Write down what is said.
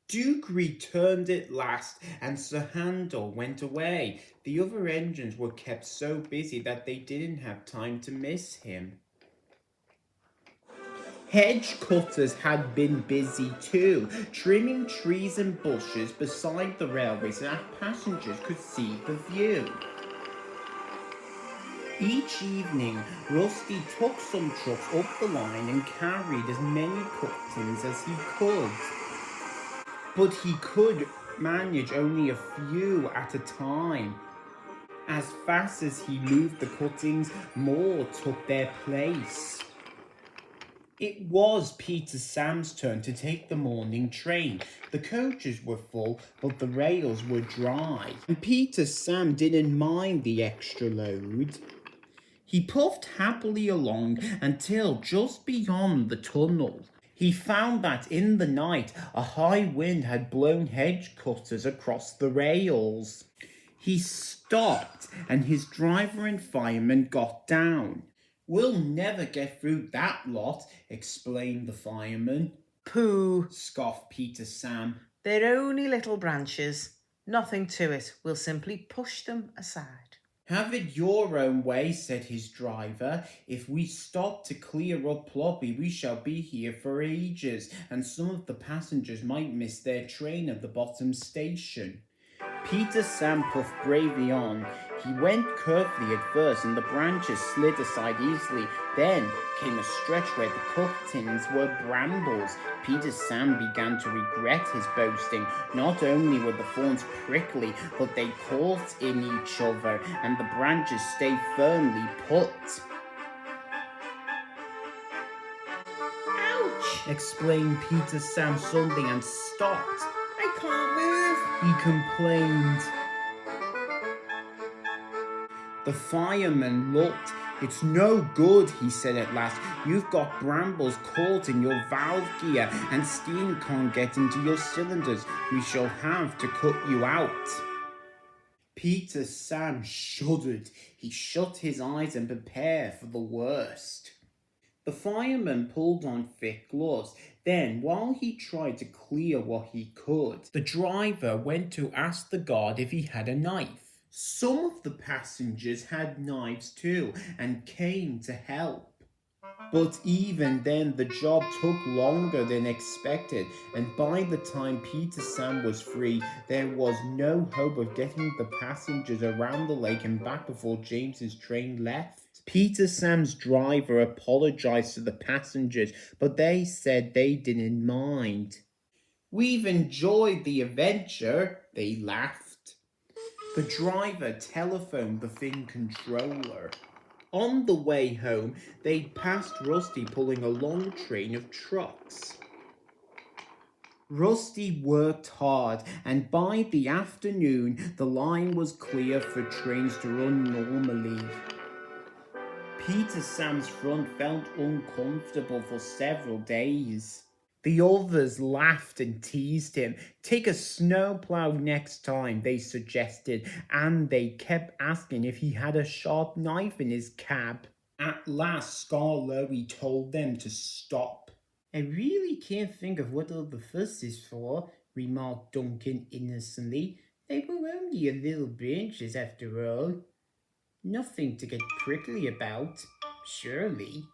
Duke returned at last, and Sir Handel went away. The other engines were kept so busy that they didn't have time to miss him. Hedge cutters had been busy too, trimming trees and bushes beside the railway so that passengers could see the view. Each evening, Rusty took some trucks up the line and carried as many cuttings as he could. But he could manage only a few at a time. As fast as he moved the cuttings, more took their place. It was Peter Sam's turn to take the morning train. The coaches were full, but the rails were dry, and Peter Sam didn't mind the extra load. He puffed happily along until just beyond the tunnel. He found that in the night a high wind had blown hedge cutters across the rails. He stopped and his driver and fireman got down. "We'll never get through that lot," explained the fireman. "Pooh," scoffed Peter Sam. "they're only little branches. Nothing to it. We'll simply push them aside." "Have it your own way," said his driver. "If we stop to clear up Ploppy, we shall be here for ages, and some of the passengers might miss their train at the bottom station." Peter Sam puffed bravely on. He went carefully at first, and the branches slid aside easily. Then came a stretch where the cuttings were brambles. Peter Sam began to regret his boasting. Not only were the thorns prickly, but they caught in each other, and the branches stayed firmly put. "Ouch!" exclaimed Peter Sam suddenly and stopped. "I can't move," he complained. The fireman looked. "It's no good," he said at last. "You've got brambles caught in your valve gear, and steam can't get into your cylinders. We shall have to cut you out." Peter Sam shuddered. He shut his eyes and prepared for the worst. The fireman pulled on thick gloves. Then, while he tried to clear what he could, the driver went to ask the guard if he had a knife. Some of the passengers had knives too and came to help. But even then, the job took longer than expected, and by the time Peter Sam was free, there was no hope of getting the passengers around the lake and back before James's train left. Peter Sam's driver apologized to the passengers, but they said they didn't mind. "We've enjoyed the adventure," they laughed. The driver telephoned the Fin controller. On the way home, they passed Rusty pulling a long train of trucks. Rusty worked hard, and by the afternoon, the line was clear for trains to run normally. Peter Sam's front felt uncomfortable for several days. The others laughed and teased him. "Take a snowplow next time," they suggested, and they kept asking if he had a sharp knife in his cab. At last, Scarlowy told them to stop. "I really can't think of what all the fuss is for," remarked Duncan innocently. "They were only little branches after all. Nothing to get prickly about, surely."